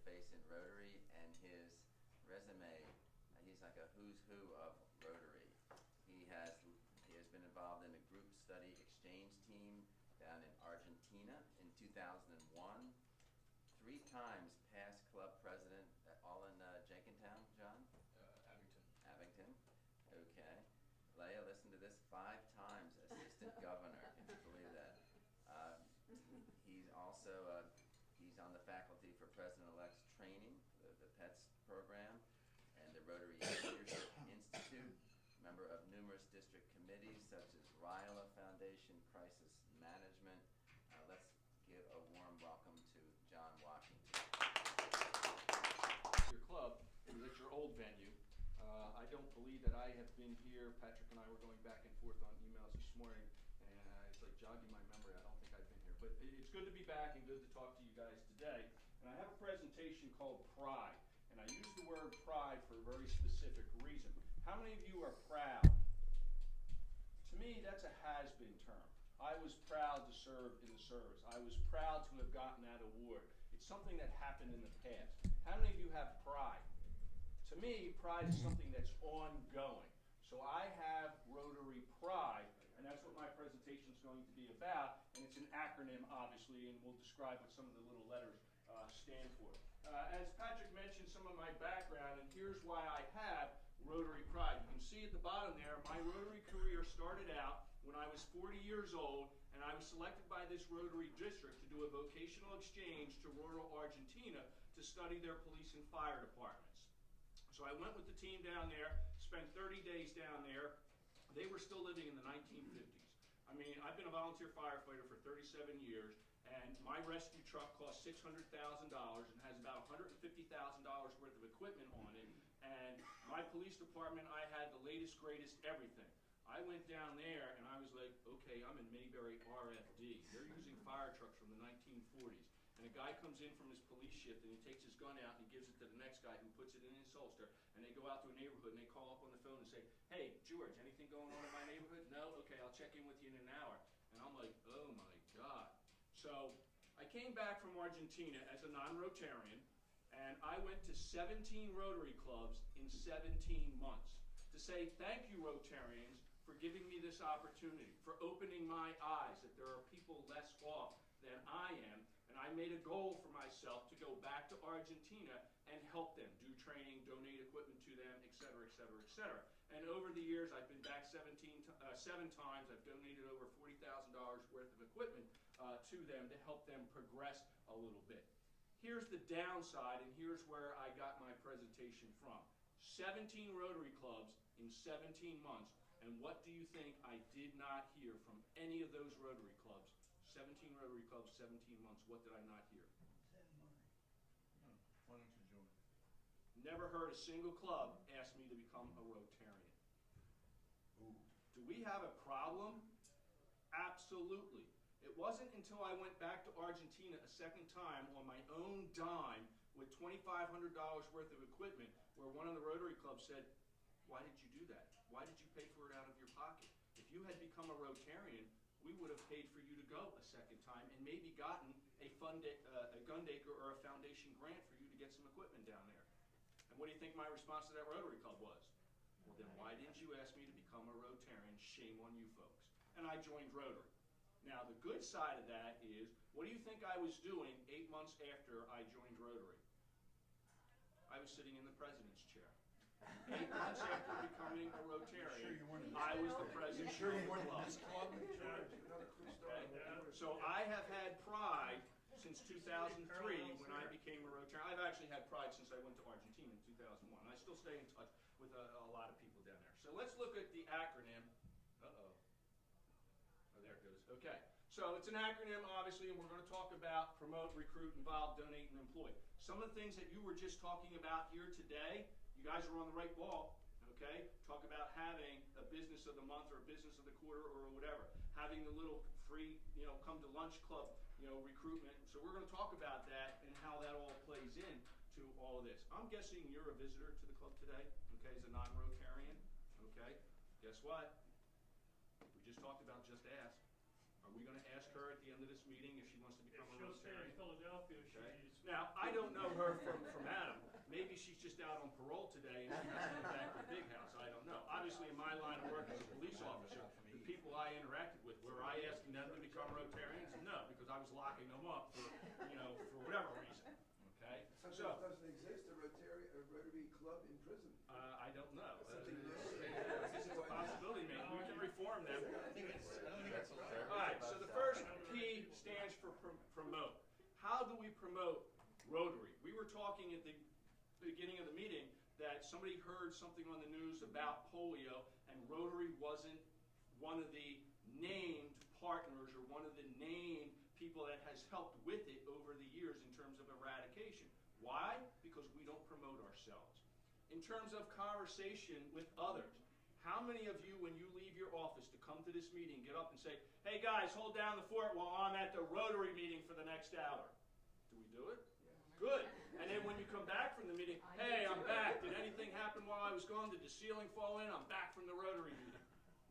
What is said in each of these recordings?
face in Rotary, and his resume, he's like a who's who of Rotary. He has been involved in a group study exchange team down in Argentina in 2001. 3 times past club president, all in Jenkintown, John? Abington. Abington, okay. Leah, listen to this, 5 times assistant governor, can you believe that? He's also, he's on the faculty for President-elect's training, the PETS program, and the Rotary Leadership Institute, member of numerous district committees such as RILA Foundation, Crisis Management. Let's give a warm welcome to John Washington. Your club is at your old venue. I don't believe that I have been here. Patrick and I were going back and forth on emails this morning, and it's like jogging my memory. I don't think I've been here. But it's good to be back and good to talk to you guys today. And I have a presentation called Pride. And I use the word pride for a very specific reason. How many of you are proud? To me, that's a has-been term. I was proud to serve in the service. I was proud to have gotten that award. It's something that happened in the past. How many of you have pride? To me, pride is something that's ongoing. So I have Rotary Pride, and that's what my presentation is going to be about. And it's an acronym, obviously, and we'll describe what some of the little letters stand for. As Patrick mentioned, some of my background, and here's why I have Rotary Pride. You can see at the bottom there, my Rotary career started out when I was 40 years old, and I was selected by this Rotary district to do a vocational exchange to rural Argentina to study their police and fire departments. So I went with the team down there, spent 30 days down there. They were still living in the 1950s. I mean, I've been a volunteer firefighter for 37 years, and my rescue truck cost $600,000 and has about $150,000 worth of equipment on it. And my police department, I had the latest, greatest everything. I went down there and I was like, okay, I'm in Mayberry RFD. They're using fire trucks from the 1940s. And a guy comes in from his police shift and he takes his gun out and he gives it to the next guy who puts it in his holster. And they go out to a neighborhood and they call up on the phone and say, hey, George, anything going on in my neighborhood? No? Okay, I'll check in with you in an hour. And I'm like, oh my God. So I came back from Argentina as a non-Rotarian, and I went to 17 Rotary clubs in 17 months to say thank you, Rotarians, for giving me this opportunity, for opening my eyes that there are people less off than I am. And I made a goal for myself to go back to Argentina and help them, do training, donate equipment to them, et cetera, et cetera, et cetera. And over the years, I've been back 7 times. I've donated over $40,000 worth of equipment to them to help them progress a little bit. Here's the downside, and here's where I got my presentation from. 17 Rotary clubs in 17 months. And what do you think I did not hear from any of those Rotary clubs? 17 Rotary clubs, 17 months. What did I not hear? Why don't you join? Never heard a single club ask me to become a Rotarian. Ooh. Do we have a problem? Absolutely. It wasn't until I went back to Argentina a second time on my own dime with $2,500 worth of equipment where one of the Rotary clubs said, why did you do that? Why did you pay for it out of your pocket? If you had become a Rotarian, we would have paid for you to go a second time and maybe gotten a Gundaker or a foundation grant for you to get some equipment down there. And what do you think my response to that Rotary club was? Well, then why didn't you ask me to become a Rotarian? Shame on you folks. And I joined Rotary. Now, the good side of that is, what do you think I was doing 8 months after I joined Rotary? I was sitting in the president's chair. 8 months after becoming a Rotarian, I was the president of the club. Okay. So I have had Pride since 2003 when I became a Rotarian. I've actually had Pride since I went to Argentina in 2001. I still stay in touch with a lot of people down there. So let's look at the acronym. Uh-oh. Oh, there it goes. Okay. So it's an acronym, obviously, and we're going to talk about promote, recruit, involve, donate, and employ. Some of the things that you were just talking about here today, you guys are on the right ball, okay? Talk about having a business of the month or a business of the quarter or whatever. Having the little free, come to lunch club, recruitment. So we're going to talk about that and how that all plays in to all of this. I'm guessing you're a visitor to the club today, okay, as a non-Rotarian, okay? Guess what? We just talked about just ask. Are we going to ask her at the end of this meeting if she wants to become a Rotarian? If she'll stay in Philadelphia, okay. she's Now, I don't know her from Adam. Maybe she's just out on parole today and she has to go back to the big house. I don't know. Obviously, in my line of work as a police officer, the people I interacted with, were I asking them to become Rotarians? No, because I was locking them up for, for whatever reason. Okay? So, Doesn't exist a Rotary club in prison. I don't know. Something new. This is a possibility, maybe we can reform them. I don't think that's allowed. All right, so the first P stands for promote. How do we promote Rotary? We were talking at the beginning of the meeting that somebody heard something on the news about polio, and Rotary wasn't one of the named partners or one of the named people that has helped with it over the years in terms of eradication. Why? Because we don't promote ourselves. In terms of conversation with others, how many of you, when you leave your office to come to this meeting, get up and say, hey guys, hold down the fort while I'm at the Rotary meeting for the next hour? Do we do it? Good. And then when you come back from the meeting, hey, I'm back. Did anything happen while I was gone? Did the ceiling fall in? I'm back from the Rotary meeting.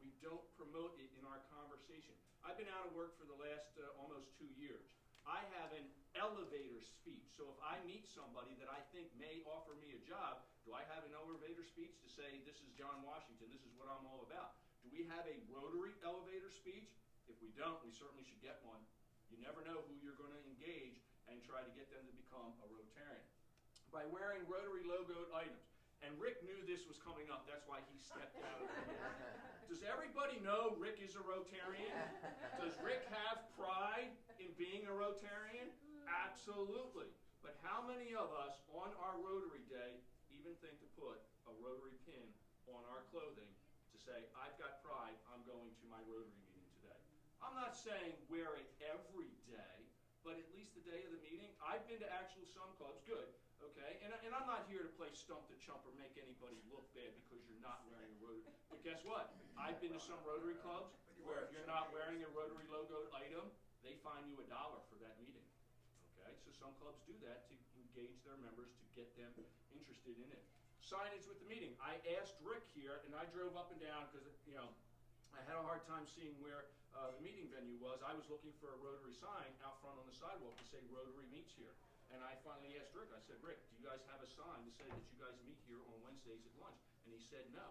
We don't promote it in our conversation. I've been out of work for the last almost 2 years. I have an elevator speech. So if I meet somebody that I think may offer me a job, do I have an elevator speech to say, this is John Washington, this is what I'm all about? Do we have a Rotary elevator speech? If we don't, we certainly should get one. You never know who you're going to engage and try to get them to become a Rotarian. By wearing Rotary logoed items. And Rick knew this was coming up, that's why he stepped out of the way. Does everybody know Rick is a Rotarian? Does Rick have pride in being a Rotarian? Absolutely. But how many of us on our Rotary Day even think to put a Rotary pin on our clothing to say, I've got pride, I'm going to my Rotary meeting today? I'm not saying wear it every day, but at least the day of the meeting. I've been to actual some clubs, good, okay? And I'm not here to play stump the chump or make anybody look bad because you're not wearing a Rotary. But guess what? I've been to some Rotary clubs where if you're not wearing a Rotary logoed item, they fine you $1 for that meeting, okay? So some clubs do that to engage their members to get them interested in it. Signage with the meeting. I asked Rick here, and I drove up and down because, I had a hard time seeing where the meeting venue was. I was looking for a Rotary sign out front on the sidewalk to say Rotary meets here. And I finally asked Rick, I said, Rick, do you guys have a sign to say that you guys meet here on Wednesdays at lunch? And he said no.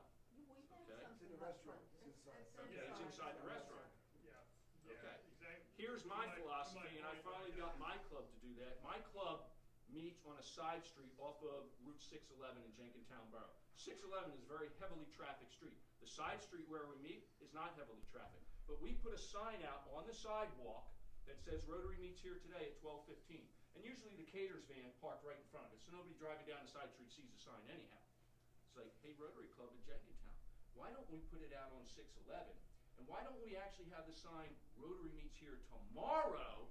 Okay. It's in the restaurant. It's inside. Okay, it's inside the restaurant. Yeah. Okay. Exactly. Here's my philosophy, and I finally got my club to do that. My club meets on a side street off of Route 611 in Jenkintown Borough. 611 is a very heavily trafficked street. The side street where we meet is not heavily trafficked. But we put a sign out on the sidewalk that says Rotary meets here today at 12:15. And usually the caterers van parked right in front of it, so nobody driving down the side street sees the sign anyhow. It's like, hey, Rotary Club in Jenkintown, why don't we put it out on 611? And why don't we actually have the sign Rotary meets here tomorrow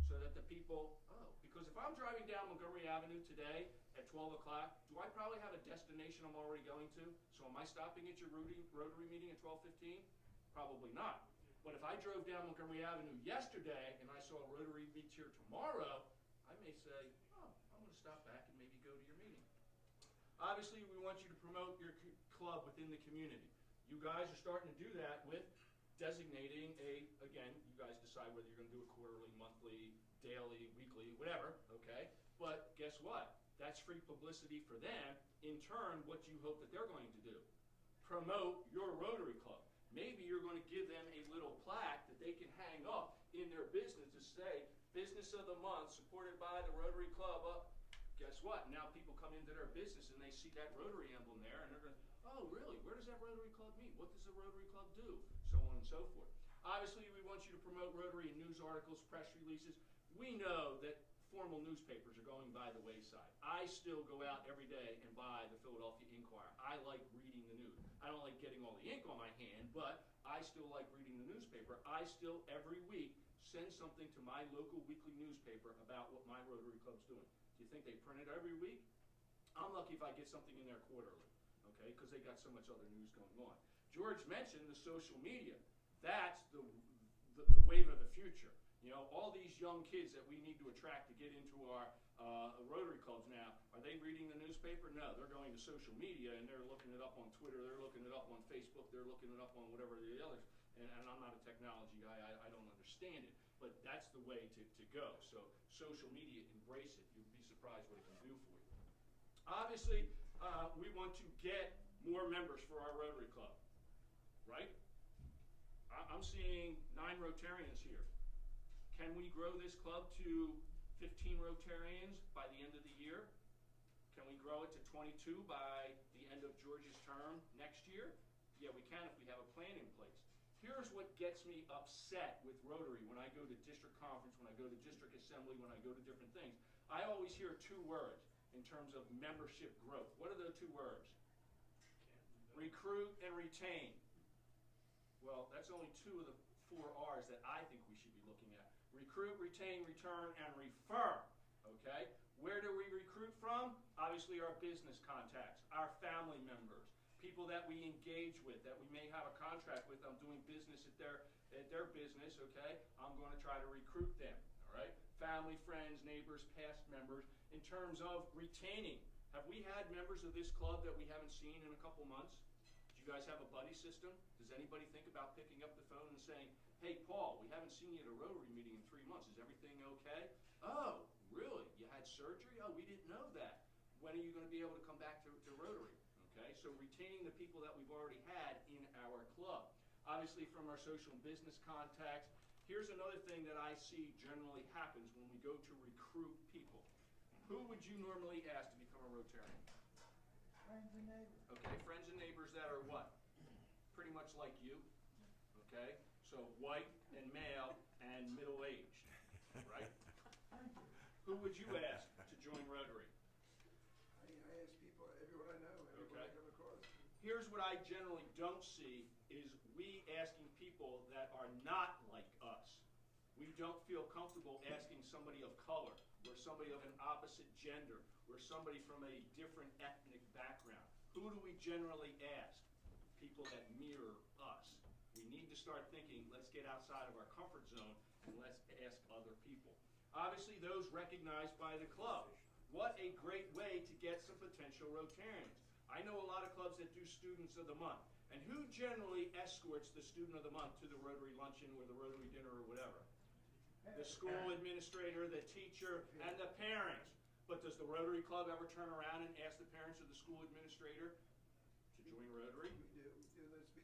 so that the people, because if I'm driving down Montgomery Avenue today at 12 o'clock, do I probably have a destination I'm already going to? So am I stopping at your Rotary meeting at 12:15? Probably not. But if I drove down Montgomery Avenue yesterday and I saw Rotary meets here tomorrow, I may say, oh, I'm going to stop back and maybe go to your meeting. Obviously, we want you to promote your club within the community. You guys are starting to do that with designating again, you guys decide whether you're going to do it quarterly, monthly, daily, weekly, whatever, okay? But guess what? That's free publicity for them. In turn, what you hope that they're going to do? Promote your Rotary Club. Maybe you're going to give them a little plaque that they can hang up in their business to say, Business of the Month, supported by the Rotary Club. Guess what? Now people come into their business and they see that Rotary emblem there, and they're going, oh, really? Where does that Rotary Club meet? What does the Rotary Club do? So on and so forth. Obviously, we want you to promote Rotary in news articles, press releases. We know that formal newspapers are going by the wayside. I still go out every day and buy the Philadelphia Inquirer. I like reading the news. I don't like getting all the ink on my hand, but I still like reading the newspaper. I still, every week, send something to my local weekly newspaper about what my Rotary Club's doing. Do you think they print it every week? I'm lucky if I get something in there quarterly, okay, because they got so much other news going on. George mentioned the social media. That's the wave of the future. You know, all these young kids that we need to attract to get into our Rotary clubs now, are they reading the newspaper? No, they're going to social media and they're looking it up on Twitter, they're looking it up on Facebook, they're looking it up on whatever the others. And I'm not a technology guy, I don't understand it. but that's the way to go. So social media, embrace it. You'd be surprised what it can do for you. Obviously, we want to get more members for our Rotary Club, right? I'm seeing 9 Rotarians here. Can we grow this club to 15 Rotarians by the end of the year? Can we grow it to 22 by the end of George's term next year? Yeah, we can if we have a plan in place. Here's what gets me upset with Rotary when I go to district conference, when I go to district assembly, when I go to different things. I always hear 2 words in terms of membership growth. What are those 2 words? Recruit and retain. Well, that's only 2 of the 4 R's that I think we should be looking at. Recruit, retain, return, and refer. Okay? Where do we recruit from? Obviously our business contacts, our family members, people that we engage with, that we may have a contract with. I'm doing business at their business, okay? I'm going to try to recruit them, all right? Family, friends, neighbors, past members. In terms of retaining, have we had members of this club that we haven't seen in a couple months? Do you guys have a buddy system? Does anybody think about picking up the phone and saying, hey, Paul, we haven't seen you at a Rotary meeting in 3 months. Is everything okay? Oh, really? You had surgery? Oh, we didn't know that. When are you going to be able to come back to Rotary? Okay, so retaining the people that we've already had in our club. Obviously from our social and business contacts, here's another thing that I see generally happens when we go to recruit people. Who would you normally ask to become a Rotarian? Friends and neighbors. Okay, friends and neighbors that are what? Pretty much like you. Okay, so white and male and middle-aged, right? Who would you ask to join Rotary? I ask people, everyone I know, everyone I come across. Here's what I generally don't see is we asking people that are not like us. We don't feel comfortable asking somebody of color, or somebody of an opposite gender, or somebody from a different ethnic background. Who do we generally ask? People that mirror us. We need to start thinking, let's get outside of our comfort zone and let's ask other people. Obviously, those recognized by the club. What a great way to get some potential Rotarians. I know a lot of clubs that do Students of the Month. And who generally escorts the Student of the Month to the Rotary luncheon or the Rotary dinner or whatever? The school administrator, the teacher, and the parents. But does the Rotary Club ever turn around and ask the parents or the school administrator to join Rotary? We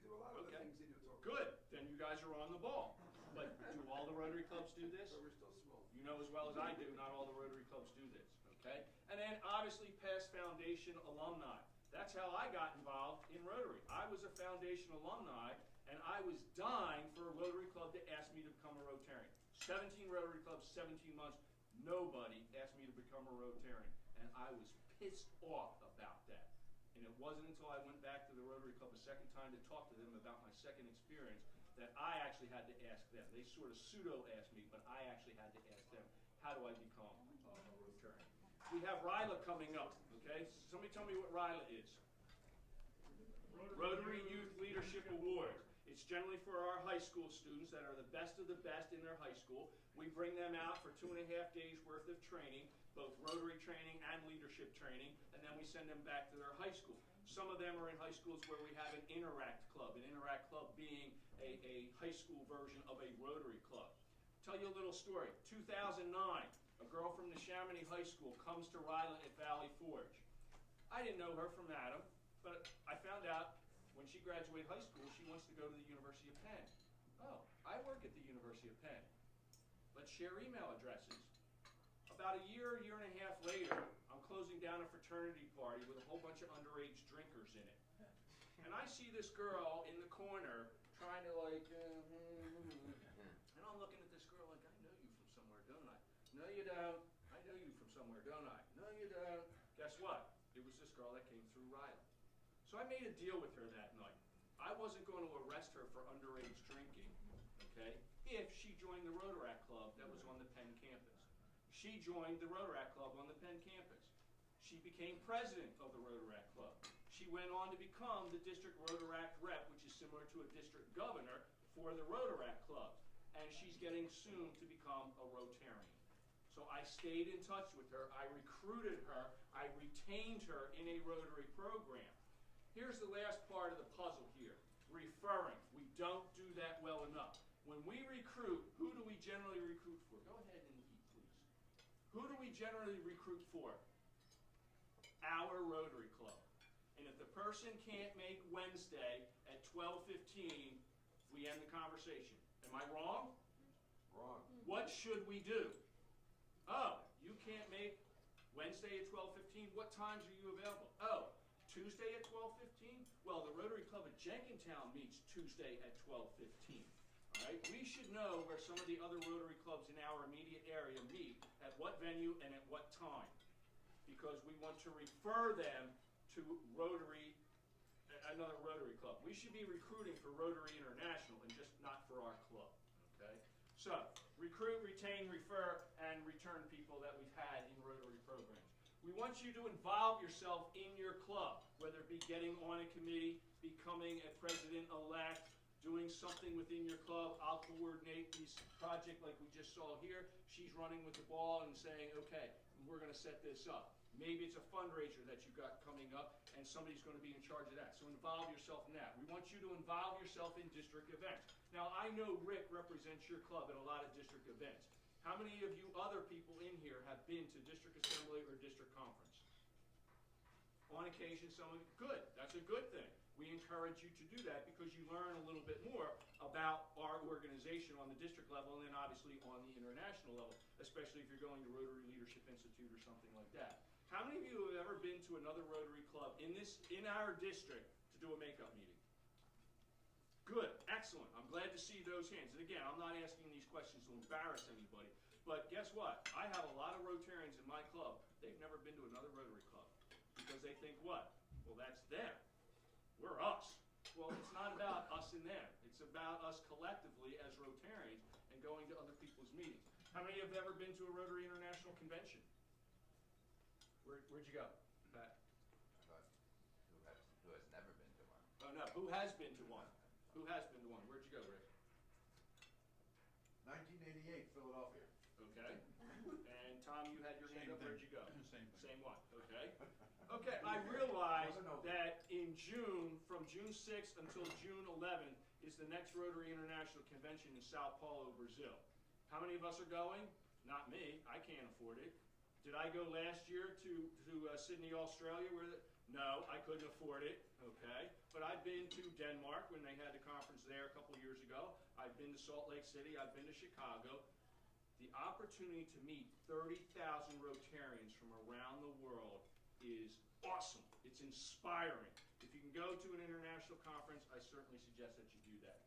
do a lot of the things they do. Good. Then you guys are on the ball. But do all the Rotary clubs do this? But we're still small. You know as well as I do, not all the Rotary clubs do this, okay? And then obviously past foundation alumni. That's how I got involved in Rotary. I was a foundation alumni, and I was dying for a Rotary club to ask me to become a Rotarian. 17 Rotary clubs, 17 months, nobody asked me to become a Rotarian. And I was pissed off about that. And it wasn't until I went back to the Rotary Club a second time to talk to them about my second experience that I actually had to ask them. They sort of pseudo-asked me, but I actually had to ask them, how do I become a Rotarian? We have RILA coming up, okay? Somebody tell me what RILA is. Rotary Youth Leadership Award. It's generally for our high school students that are the best of the best in their high school. We bring them out for 2.5 days worth of training, both Rotary training and leadership training, and then we send them back to their high school. Some of them are in high schools where we have an Interact Club being a high school version of a Rotary Club. Tell you a little story. 2009, a girl from the Chamonix High School comes to RILA at Valley Forge. I didn't know her from Adam, but I found out when she graduated high school, she wants to go to the University of Penn. Oh, I work at the University of Penn. Let's share email addresses. About a year and a half later, I'm closing down a fraternity party with a whole bunch of underage drinkers in it. And I see this girl in the corner trying to like, and I'm looking at this girl like, I know you from somewhere, don't I? No, you don't. I know you from somewhere, don't I? No, you don't. Guess what? It was this girl that came through RILA. So I made a deal with her that night. I wasn't going to arrest her for underage drinking, okay, if she joined the Rotaract Club that was on the Penn campus. She joined the Rotaract Club on the Penn campus. She became president of the Rotaract Club. She went on to become the district Rotaract rep, which is similar to a district governor for the Rotaract Club. And she's getting soon to become a Rotarian. So I stayed in touch with her. I recruited her. I retained her in a Rotary program. Here's the last part of the puzzle here, referring. We don't do that well enough. When we recruit, who do we generally recruit for? Go ahead and eat, please. Who do we generally recruit for? Our Rotary Club. And if the person can't make Wednesday at 12:15, we end the conversation. Am I wrong? Wrong. What should we do? Oh, you can't make Wednesday at 12:15? What times are you available? Oh, Tuesday at 12:15? Well, the Rotary Club at Jenkintown meets Tuesday at 12:15. All right? We should know where some of the other Rotary clubs in our immediate area meet, at what venue and at what time, because we want to refer them to another Rotary Club. We should be recruiting for Rotary International and just not for our club. Okay? So, recruit, retain, refer, and return people that we've had in Rotary programs. We want you to involve yourself in your club, whether it be getting on a committee, becoming a president-elect, doing something within your club. I'll coordinate this project like we just saw here. She's running with the ball and saying, okay, we're going to set this up. Maybe it's a fundraiser that you've got coming up, and somebody's going to be in charge of that. So involve yourself in that. We want you to involve yourself in district events. Now, I know Rick represents your club at a lot of district events. How many of you other people in here have been to district assembly or district conference? On occasion, some of you. Good. That's a good thing. We encourage you to do that because you learn a little bit more about our organization on the district level and then obviously on the international level, especially if you're going to Rotary Leadership Institute or something like that. How many of you have ever been to another Rotary Club in our district to do a makeup meeting? Good, excellent. I'm glad to see those hands. And again, I'm not asking these questions to embarrass anybody, but guess what? I have a lot of Rotarians in my club. They've never been to another Rotary Club because they think what? Well, that's them. We're us. Well, it's not about us and them. It's about us collectively as Rotarians and going to other people's meetings. How many have ever been to a Rotary International Convention? Where'd you go, Pat? Who has never been to one? Oh, no. Who has been to one? Who has been to one? Where'd you go, Rick? 1988, Philadelphia. Okay. And Tom, you had your hand up. Where'd you go? Same thing. Same one. Okay. Okay, I realize that in June, from June 6th until June 11th, is the next Rotary International Convention in Sao Paulo, Brazil. How many of us are going? Not me. I can't afford it. Did I go last year to Sydney, Australia? No, I couldn't afford it. Okay. But I've been to Denmark when they had the conference there a couple years ago. I've been to Salt Lake City. I've been to Chicago. The opportunity to meet 30,000 Rotarians from around the world is awesome. It's inspiring. If you can go to an international conference, I certainly suggest that you do that.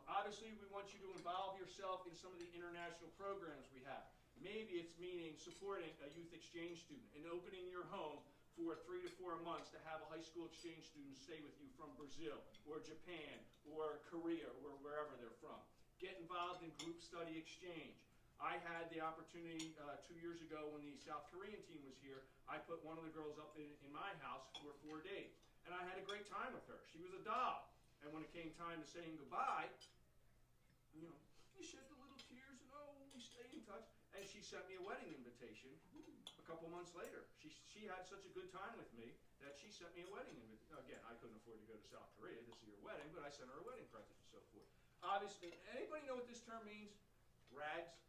Obviously, we want you to involve yourself in some of the international programs we have. Maybe it's meaning supporting a youth exchange student and opening your home for 3 to 4 months to have a high school exchange student stay with you from Brazil or Japan or Korea or wherever they're from. Get involved in group study exchange. I had the opportunity 2 years ago when the South Korean team was here. I put one of the girls up in my house for 4 days. And I had a great time with her. She was a doll. And when it came time to saying goodbye, you shed the little tears and, we stayed in touch. And she sent me a wedding invitation a couple months later. She had such a good time with me that she sent me a wedding invitation. Again, I couldn't afford to go to South Korea to see her wedding, but I sent her a wedding present and so forth. Obviously, anybody know what this term means? RAGs?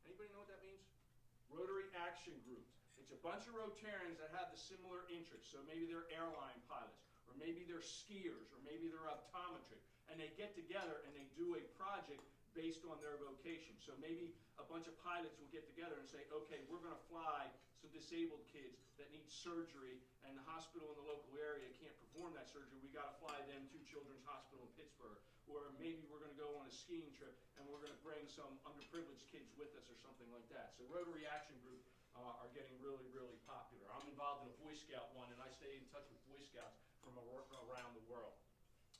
Anybody know what that means? Rotary Action Groups. It's a bunch of Rotarians that have the similar interests. So maybe they're airline pilots, or maybe they're skiers, or maybe they're optometrists. And they get together and they do a project based on their vocation. So maybe a bunch of pilots will get together and say, okay, we're going to fly some disabled kids that need surgery, and the hospital in the local area can't perform that surgery. We got to fly them to Children's Hospital in Pittsburgh. Or maybe we're going to go on a skiing trip and we're going to bring some underprivileged kids with us or something like that. So Rotary Action Group are getting really, really popular. I'm involved in a Boy Scout one, and I stay in touch with Boy Scouts from around the world.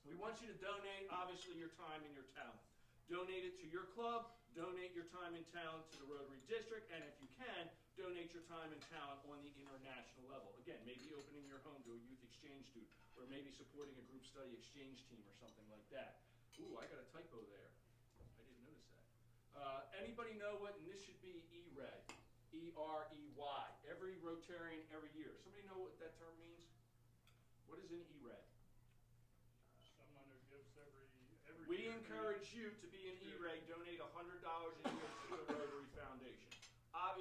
We want you to donate, obviously, your time and your talent. Donate it to your club, donate your time and talent to the Rotary District, and if you can, donate your time and talent on the international level. Again, maybe opening your home to a youth exchange student, or maybe supporting a group study exchange team or something like that. Ooh, I got a typo there. I didn't notice that. Anybody know what, and this should be E-RED, E-R-E-Y, every Rotarian every year. Somebody know what that term means? What is an E-RED? Someone who gives every We year. encourage you to be an E-RED, donate $100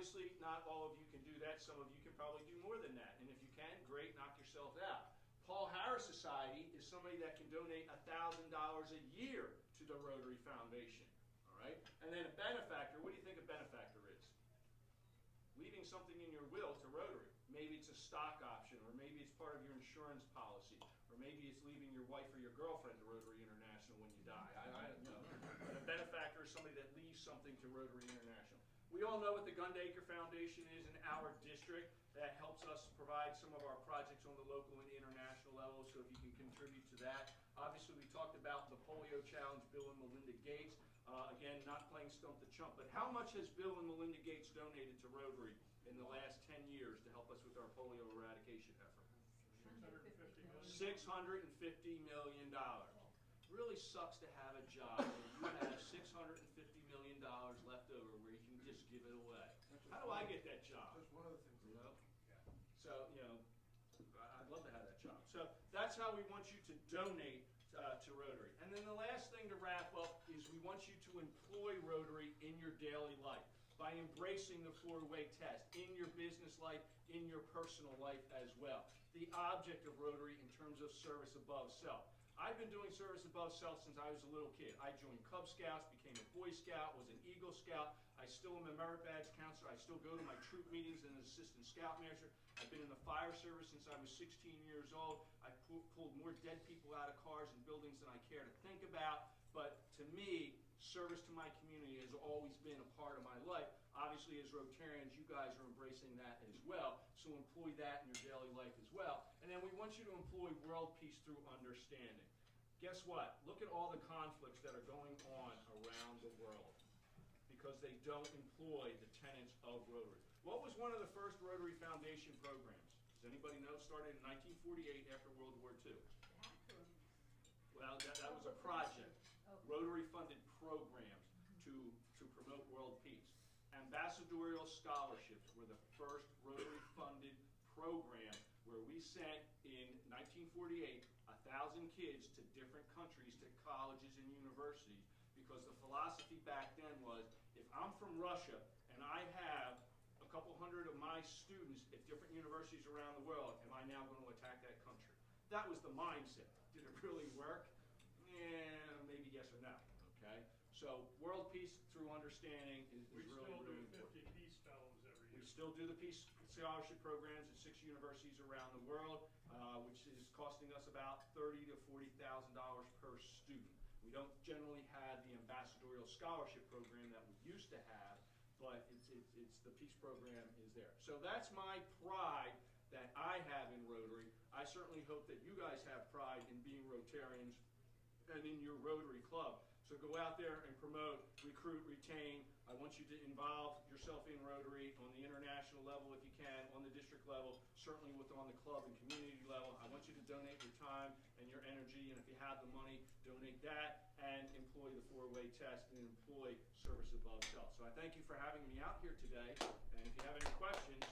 obviously, not all of you can do that. Some of you can probably do more than that. And if you can, great, knock yourself out. Paul Harris Society is somebody that can donate $1,000 a year to the Rotary Foundation. All right? And then a benefactor, what do you think a benefactor is? Leaving something in your will to Rotary. Maybe it's a stock option, or maybe it's part of your insurance policy, or maybe it's leaving your wife or your girlfriend to Rotary International when you die. I don't know. But a benefactor is somebody that leaves something to Rotary International. We all know what the Gundaker Foundation is in our district. That helps us provide some of our projects on the local and international level, so if you can contribute to that. Obviously, we talked about the Polio Challenge, Bill and Melinda Gates. Again, not playing stump the chump, but how much has Bill and Melinda Gates donated to Rotary in the last 10 years to help us with our polio eradication effort? $650 million. Really sucks to have a job where you have $650 million left over where you can just give it away. How do I get that job? That's one of the things. You know? So, you know, I'd love to have that job. So that's how we want you to donate to Rotary. And then the last thing to wrap up is we want you to employ Rotary in your daily life by embracing the four-way test in your business life, in your personal life as well. The object of Rotary in terms of service above self. I've been doing service above self since I was a little kid. I joined Cub Scouts, became a Boy Scout, was an Eagle Scout. I still am a merit badge counselor. I still go to my troop meetings as an assistant scoutmaster. I've been in the fire service since I was 16 years old. I've pulled more dead people out of cars and buildings than I care to think about. But to me, service to my community has always been a part of my life. Obviously, as Rotarians, you guys are embracing that as well. So employ that in your daily life as well. And then we want you to employ world peace through understanding. Guess what? Look at all the conflicts that are going on around the world because they don't employ the tenets of Rotary. What was one of the first Rotary Foundation programs? Does anybody know? Started in 1948 after World War II. Well, that was a project. Rotary-funded programs to promote world peace. Ambassadorial scholarships were the first Rotary-funded program where we sent in 1948 1,000 kids to different countries, to colleges and universities, because the philosophy back then was, if I'm from Russia and I have a couple hundred of my students at different universities around the world, am I now going to attack that country? That was the mindset. Did it really work? Yeah, maybe yes or no, okay? So world peace through understanding is really, really important. We still do 50 Peace Fellows every year. We still do the Peace Scholarship programs at 6 universities around the world, which is costing us about $30,000 to $40,000 per student. We don't generally have the ambassadorial scholarship program that we used to have, but it's the Peace program is there. So that's my pride that I have in Rotary. I certainly hope that you guys have pride in being Rotarians and in your Rotary Club. So go out there and promote, recruit, retain. I want you to involve yourself in Rotary on the international level if you can, on the district level, certainly on the club and community level. I want you to donate your time and your energy, and if you have the money, donate that, and employ the four-way test and employ service above self. So I thank you for having me out here today, and if you have any questions,